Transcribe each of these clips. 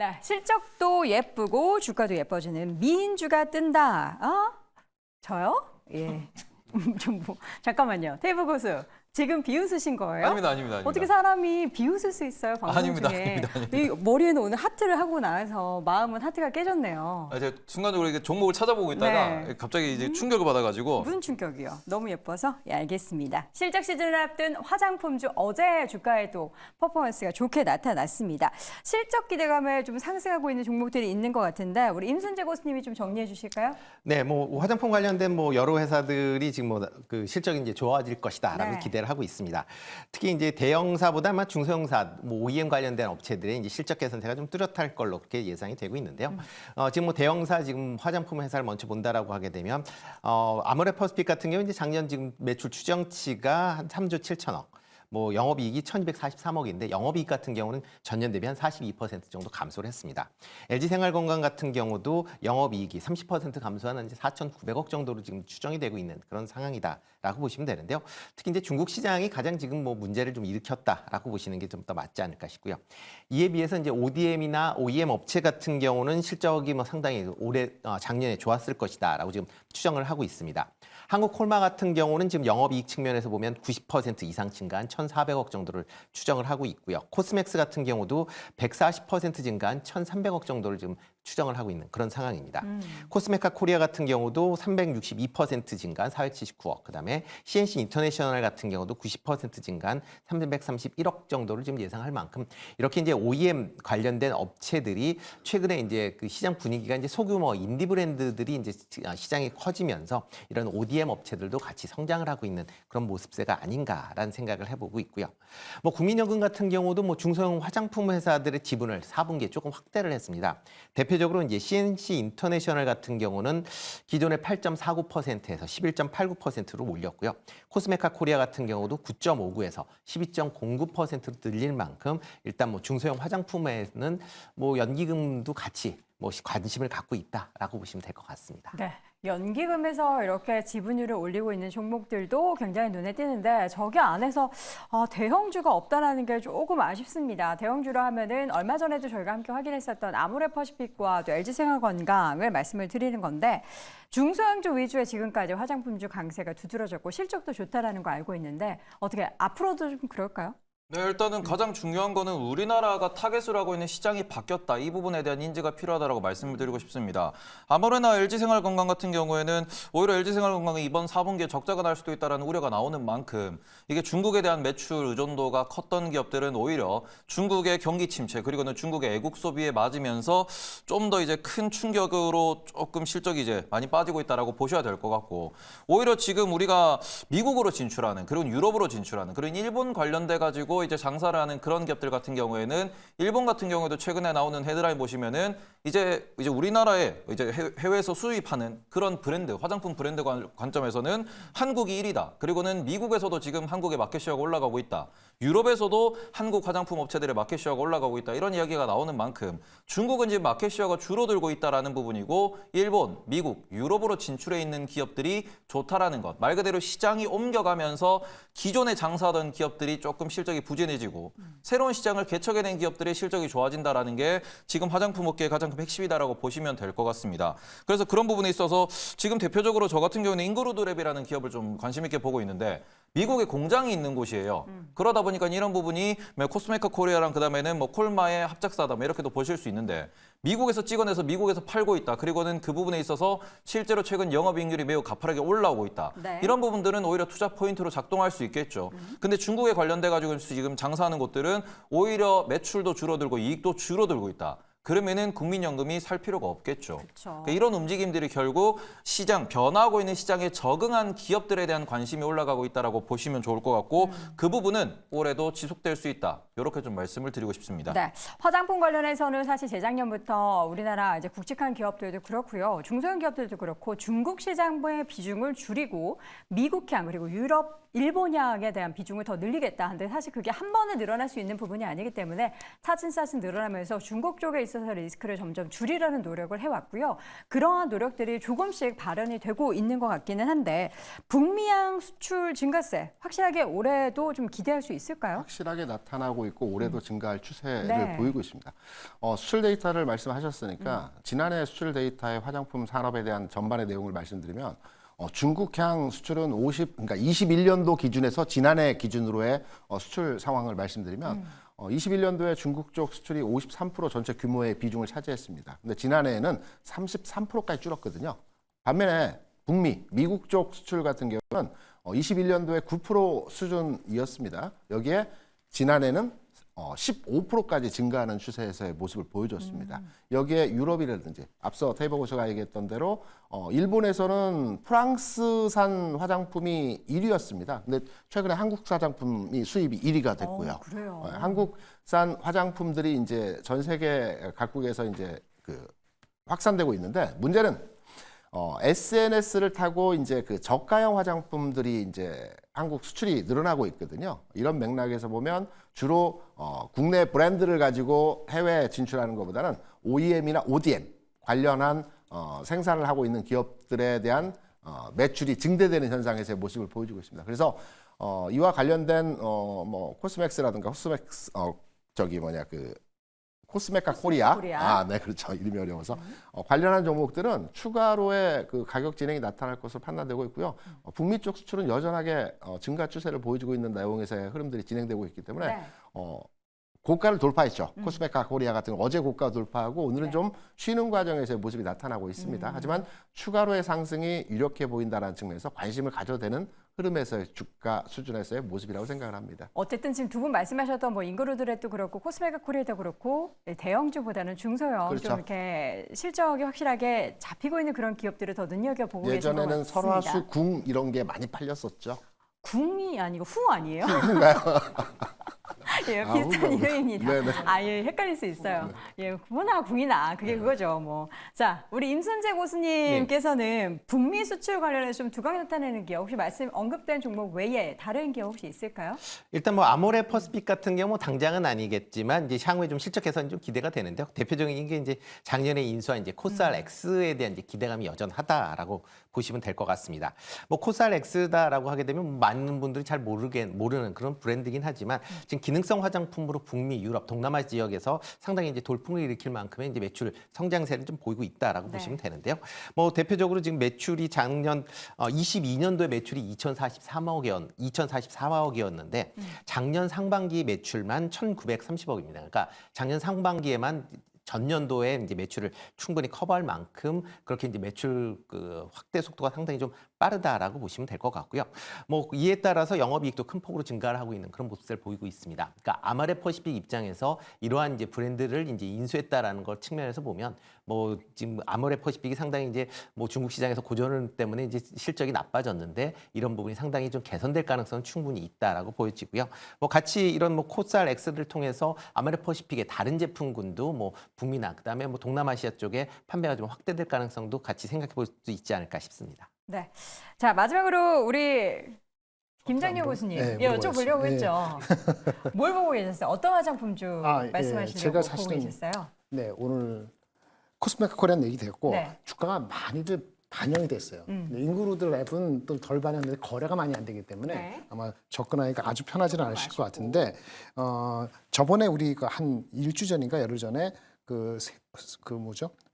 네, 실적도 예쁘고 주가도 예뻐지는 미인주가 뜬다. 저요? 예. 잠깐만요. 테이블 고수. 지금 비웃으신 거예요? 아닙니다. 어떻게 사람이 비웃을 수 있어요, 방송 아닙니다. 중에. 이 머리에는 오늘 하트를 하고 나서 마음은 하트가 깨졌네요. 제가 순간적으로 이게 종목을 찾아보고 있다가 네. 갑자기 이제 충격을 받아가지고 무슨 충격이요? 너무 예뻐서? 예, 알겠습니다. 실적 시즌을 앞둔 화장품주 어제 주가에도 퍼포먼스가 좋게 나타났습니다. 실적 기대감에 좀 상승하고 있는 종목들이 있는 것 같은데 우리 임순재 고수님이 좀 정리해 주실까요? 네, 화장품 관련된 여러 회사들이 지금 그 실적이 이제 좋아질 것이다라고 네. 기대를 하고 있습니다. 특히 이제 대형사보다 중소형사, OEM 관련된 업체들의 이제 실적 개선세가 좀 뚜렷할 걸로 그렇게 예상이 되고 있는데요. 지금 대형사 지금 화장품 회사를 먼저 본다라고 하게 되면 아모레퍼스픽 같은 경우 이제 작년 지금 매출 추정치가 한 3조 7천억. 영업이익이 1,243억인데 영업이익 같은 경우는 전년 대비 한 42% 정도 감소를 했습니다. LG생활건강 같은 경우도 영업이익이 30% 감소하는 이제 4,900억 정도로 지금 추정이 되고 있는 그런 상황이다라고 보시면 되는데요. 특히 이제 중국 시장이 가장 지금 문제를 좀 일으켰다라고 보시는 게 좀 더 맞지 않을까 싶고요. 이에 비해서 이제 ODM이나 OEM 업체 같은 경우는 실적이 상당히 작년에 좋았을 것이다라고 지금 추정을 하고 있습니다. 한국콜마 같은 경우는 지금 영업이익 측면에서 보면 90% 이상 증가한 1,400억 정도를 추정을 하고 있고요. 코스맥스 같은 경우도 140% 증가한 1,300억 정도를 지금 추정을 하고 있는 그런 상황입니다. 코스메카 코리아 같은 경우도 362% 증가한 479억, 그다음에 CNC 인터내셔널 같은 경우도 90% 증가한 331억 정도를 지금 예상할 만큼 이렇게 이제 OEM 관련된 업체들이 최근에 이제 그 시장 분위기가 이제 소규모 인디 브랜드들이 이제 시장이 커지면서 이런 ODM 업체들도 같이 성장을 하고 있는 그런 모습세가 아닌가라는 생각을 해보고 있고요. 국민연금 같은 경우도 중소형 화장품 회사들의 지분을 4분기에 조금 확대를 했습니다. 대표적으로 이제 CNC 인터내셔널 같은 경우는 기존의 8.49%에서 11.89%로 올렸고요. 코스메카 코리아 같은 경우도 9.59에서 12.09%로 늘릴 만큼 일단 중소형 화장품에는 연기금도 같이 관심을 갖고 있다라고 보시면 될 것 같습니다. 네. 연기금에서 이렇게 지분율을 올리고 있는 종목들도 굉장히 눈에 띄는데 저기 안에서 대형주가 없다는 게 조금 아쉽습니다. 대형주로 하면은 얼마 전에도 저희가 함께 확인했었던 아모레퍼시픽과 또 LG생활건강을 말씀을 드리는 건데 중소형주 위주의 지금까지 화장품주 강세가 두드러졌고 실적도 좋다라는 거 알고 있는데 어떻게 앞으로도 좀 그럴까요? 네, 일단은 가장 중요한 거는 우리나라가 타겟을 하고 있는 시장이 바뀌었다. 이 부분에 대한 인지가 필요하다고 말씀을 드리고 싶습니다. 아모레나 LG생활건강 같은 경우에는 오히려 LG생활건강이 이번 4분기에 적자가 날 수도 있다는 우려가 나오는 만큼 이게 중국에 대한 매출 의존도가 컸던 기업들은 오히려 중국의 경기 침체 그리고는 중국의 애국 소비에 맞으면서 좀 더 이제 큰 충격으로 조금 실적이 이제 많이 빠지고 있다라고 보셔야 될 것 같고 오히려 지금 우리가 미국으로 진출하는 그리고 유럽으로 진출하는 그리고 일본 관련돼 가지고 이제 장사를 하는 그런 기업들 같은 경우에는 일본 같은 경우에도 최근에 나오는 헤드라인 보시면은 이제 우리나라에 이제 해외에서 수입하는 그런 브랜드, 화장품 브랜드 관점에서는 한국이 1위다. 그리고는 미국에서도 지금 한국의 마켓시어가 올라가고 있다. 유럽에서도 한국 화장품 업체들의 마켓시어가 올라가고 있다. 이런 이야기가 나오는 만큼 중국은 지금 마켓시어가 줄어들고 있다라는 부분이고 일본, 미국, 유럽으로 진출해 있는 기업들이 좋다라는 것. 말 그대로 시장이 옮겨가면서 기존에 장사하던 기업들이 조금 실적이 부진해지고 새로운 시장을 개척해낸 기업들의 실적이 좋아진다라는 게 지금 화장품 업계의 가장 큰 핵심이다라고 보시면 될 것 같습니다. 그래서 그런 부분에 있어서 지금 대표적으로 저 같은 경우는 잉그루드랩이라는 기업을 좀 관심 있게 보고 있는데 미국에 공장이 있는 곳이에요. 그러다 보니까 이런 부분이 코스메카 코리아랑 그다음에는 콜마의 합작사다 이렇게도 보실 수 있는데 미국에서 찍어내서 미국에서 팔고 있다. 그리고는 그 부분에 있어서 실제로 최근 영업이익률이 매우 가파르게 올라오고 있다. 네. 이런 부분들은 오히려 투자 포인트로 작동할 수 있겠죠. 근데 중국에 관련돼 가지고 지금 장사하는 곳들은 오히려 매출도 줄어들고 이익도 줄어들고 있다. 그러면은 국민연금이 살 필요가 없겠죠. 그러니까 이런 움직임들이 결국 시장, 변화하고 있는 시장에 적응한 기업들에 대한 관심이 올라가고 있다라고 보시면 좋을 것 같고 그 부분은 올해도 지속될 수 있다. 이렇게 좀 말씀을 드리고 싶습니다. 네, 화장품 관련해서는 사실 재작년부터 우리나라 이제 굵직한 기업들도 그렇고요. 중소형 기업들도 그렇고 중국 시장의 비중을 줄이고 미국향 그리고 유럽, 일본향에 대한 비중을 더 늘리겠다. 근데 사실 그게 한 번에 늘어날 수 있는 부분이 아니기 때문에 차츰차츰 늘어나면서 중국 쪽에 있어서 리스크를 점점 줄이려는 노력을 해왔고요. 그러한 노력들이 조금씩 발현이 되고 있는 것 같기는 한데 북미향 수출 증가세 확실하게 올해도 좀 기대할 수 있을까요? 확실하게 나타나고 있고 올해도 증가할 추세를 네. 보이고 있습니다. 수출 데이터를 말씀하셨으니까 지난해 수출 데이터의 화장품 산업에 대한 전반의 내용을 말씀드리면 중국향 수출은 그러니까 21년도 기준에서 지난해 기준으로의 수출 상황을 말씀드리면 21년도에 중국 쪽 수출이 53% 전체 규모의 비중을 차지했습니다. 근데 지난해에는 33%까지 줄었거든요. 반면에 미국 쪽 수출 같은 경우는 21년도에 9% 수준이었습니다. 여기에 지난해는 15%까지 증가하는 추세에서의 모습을 보여줬습니다. 여기에 유럽이라든지 앞서 태보고서가 얘기했던 대로 일본에서는 프랑스산 화장품이 1위였습니다. 근데 최근에 한국 화장품이 수입이 1위가 됐고요. 그래요. 한국산 화장품들이 이제 전 세계 각국에서 이제 확산되고 있는데 문제는 SNS를 타고 이제 저가형 화장품들이 이제 한국 수출이 늘어나고 있거든요. 이런 맥락에서 보면 주로 국내 브랜드를 가지고 해외 진출하는 것보다는 OEM이나 ODM 관련한 생산을 하고 있는 기업들에 대한 매출이 증대되는 현상에서의 모습을 보여주고 있습니다. 그래서 이와 관련된 뭐 코스맥스라든가 코스메카 코리아. 네, 그렇죠. 이름이 어려워서. 관련한 종목들은 추가로의 가격 진행이 나타날 것으로 판단되고 있고요. 북미 쪽 수출은 여전하게 증가 추세를 보여주고 있는 내용에서의 흐름들이 진행되고 있기 때문에 네. 고가를 돌파했죠. 코스메카 코리아 같은 거 어제 고가 돌파하고 오늘은 네. 좀 쉬는 과정에서의 모습이 나타나고 있습니다. 하지만 추가로의 상승이 유력해 보인다는 측면에서 관심을 가져도 되는 흐름에서의 주가 수준에서의 모습이라고 생각을 합니다. 어쨌든 지금 두 분 말씀하셨던 뭐 인그루드렛도 그렇고 코스메카 코리아도 그렇고 대형주보다는 중소형 그렇죠. 좀 이렇게 실적이 확실하게 잡히고 있는 그런 기업들을 더 눈여겨보고 계신 것 예전에는 같습니다. 설화수, 궁 이런 게 많이 팔렸었죠. 궁이 아니고 후 아니에요? 예, 아, 비슷한 후가. 이름입니다. 네네. 예, 헷갈릴 수 있어요. 예, 후나 궁이나 그게 그거죠. 뭐. 자, 우리 임순재 고수님께서는 북미 수출 관련해서 좀 두각 나타내는 기업 혹시 언급된 종목 외에 다른 기업 혹시 있을까요? 일단 뭐 아모레 퍼시픽 같은 경우 당장은 아니겠지만 이제 향후에 좀 실적 개선이 좀 기대가 되는데요. 대표적인 게 이제 작년에 인수한 이제 코스알 X에 대한 이제 기대감이 여전하다라고 보시면 될 것 같습니다. 뭐 코스알 X다라고 하게 되면 많은 분들이 잘 모르는 그런 브랜드긴 하지만 지금 기능성 화장품으로 북미, 유럽, 동남아 지역에서 상당히 이제 돌풍을 일으킬 만큼의 이제 매출 성장세를 좀 보이고 있다라고 네. 보시면 되는데요. 뭐 대표적으로 지금 매출이 작년 22년도에 매출이 2,044억이었는데 작년 상반기 매출만 1,930억입니다. 그러니까 작년 상반기에만 전년도에 이제 매출을 충분히 커버할 만큼 그렇게 이제 매출 확대 속도가 상당히 좀 빠르다라고 보시면 될 것 같고요. 뭐 이에 따라서 영업이익도 큰 폭으로 증가를 하고 있는 그런 모습을 보이고 있습니다. 그러니까 아모레 퍼시픽 입장에서 이러한 이제 브랜드를 이제 인수했다라는 걸 측면에서 보면 뭐 지금 아모레 퍼시픽이 상당히 이제 뭐 중국 시장에서 고전 때문에 이제 실적이 나빠졌는데 이런 부분이 상당히 좀 개선될 가능성은 충분히 있다라고 보여지고요. 뭐 같이 이런 뭐 코스알 X를 통해서 아모레 퍼시픽의 다른 제품군도 뭐 북미나 그다음에 뭐 동남아시아 쪽에 판매가 좀 확대될 가능성도 같이 생각해 볼 수 있지 않을까 싶습니다. 네. 자, 마지막으로 우리 김장렬 고수님 여쭤보려고 했죠. 뭘 보고 계셨어요? 어떤 화장품주 말씀하시려고 제가 보고 사실은 계셨어요? 네, 오늘 코스메카 코리안 얘기 됐고 네. 주가가 많이들 반영이 됐어요. 근데 인그루드 랩은 또 덜 반영되는데 거래가 많이 안 되기 때문에 네. 아마 접근하기가 아주 편하지는 않으실 것 같은데 저번에 우리가 한 일주 전인가 열흘 전에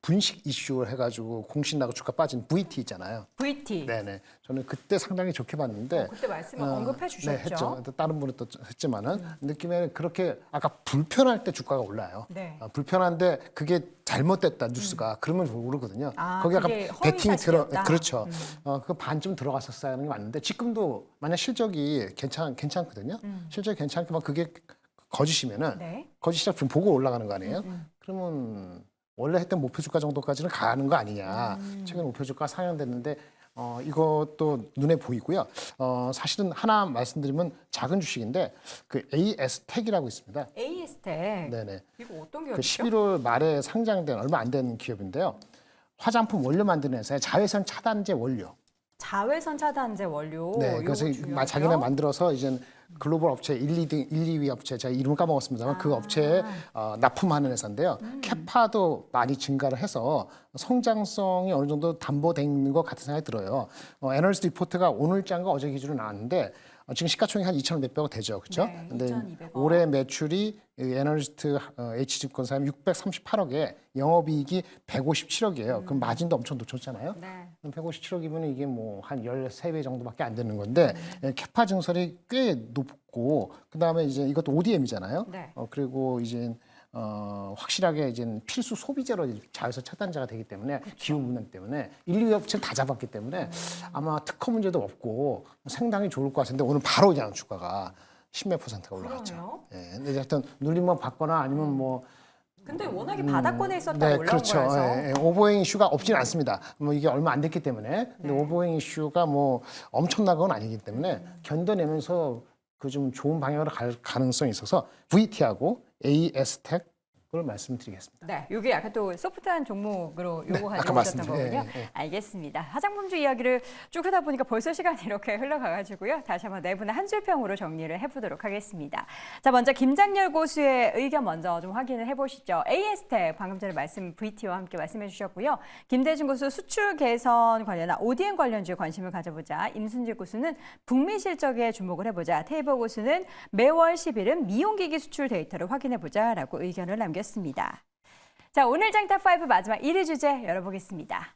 분식 이슈를 해가지고 공신 나고 주가 빠진 VT 있잖아요. VT. 네네. 저는 그때 상당히 좋게 봤는데. 그때 말씀을 언급해 주셨죠. 네, 했죠. 다른 분은 또 했지만은 느낌에는 그렇게 아까 불편할 때 주가가 올라요. 네. 불편한데 그게 잘못됐다 뉴스가 그러면 오르거든요. 거기 약간 그게 허위 베팅이 사실이었다? 그렇죠. 그 반쯤 들어갔었어야 하는 게 맞는데 지금도 만약 실적이 괜찮거든요. 실적이 괜찮지만 그게 거짓이면은 네. 거짓이라 좀 보고 올라가는 거 아니에요? 그러면 원래 했던 목표 주가 정도까지는 가는 거 아니냐. 최근 목표 주가 상향됐는데 이것도 눈에 보이고요. 사실은 하나 말씀드리면 작은 주식인데 AS텍이라고 있습니다. AS텍. 네네. 이거 어떤 그 기업이죠? 11월 말에 상장된 얼마 안 된 기업인데요. 화장품 원료 만드는 회사의 자외선 차단제 원료. 자외선 차단제 원료. 네, 요거 그래서 중요하죠? 자기네 만들어서 이제 글로벌 업체 1, 2위 업체 제가 이름 까먹었습니다만 그 업체에 납품하는 회사인데요. 캐파도 많이 증가를 해서 성장성이 어느 정도 담보돼 있는 것 같은 생각이 들어요. 애널리스트 리포트가 오늘장과 어제 기준으로 나왔는데 지금 시가총액 한 2,000억 몇백억 되죠, 그렇죠? 네, 근데 2,200억. 올해 매출이 애널리스트 H증권사면 638억에 영업이익이 157억이에요. 그럼 마진도 엄청 높았잖아요. 네. 157억이면 이게 뭐 한 13배 정도밖에 안 되는 건데 캐파 증설이 꽤 높고 그다음에 이제 이것도 ODM이잖아요. 네. 그리고 이제 확실하게 이제 필수 소비재로 자회사 차단자가 되기 때문에 기후 문명 때문에 1, 2위 업체는 다 잡았기 때문에 아마 특허 문제도 없고 상당히 좋을 것 같은데 오늘 바로 그냥 주가가 10몇 %가 올라갔죠. 그러네요. 예. 근데 하여튼 눌림만 받거나 아니면 뭐 근데 워낙에 바닥권에 있었다 네, 올라온 그렇죠. 거라서. 예, 예. 오버행 이슈가 없지는 않습니다. 뭐 이게 얼마 안 됐기 때문에. 근데 네. 오버행 이슈가 뭐 엄청난 건 아니기 때문에 견뎌내면서 그 좀 좋은 방향으로 갈 가능성이 있어서 VT하고 AS텍을 말씀드리겠습니다. 네, 이게 약간 또 소프트한 종목으로 요거 아까 가지고 오셨던 말씀드린, 거군요. 예, 예. 알겠습니다. 화장품주 이야기를 쭉 하다 보니까 벌써 시간이 이렇게 흘러가가지고요. 다시 한번 네 분의 한 줄평으로 정리를 해보도록 하겠습니다. 자, 먼저 김장렬 고수의 의견 먼저 좀 확인을 해보시죠. AS텍 방금 전에 말씀 VT와 함께 말씀해 주셨고요. 김대중 고수 수출 개선 관련한 ODM 관련주에 관심을 가져보자. 임순질 고수는 북미 실적에 주목을 해보자. 테이버 고수는 매월 10일은 미용기기 수출 데이터를 확인해보자라고 의견을 남겼습니다. 자, 오늘 장탑5 마지막 1위 주제 열어보겠습니다.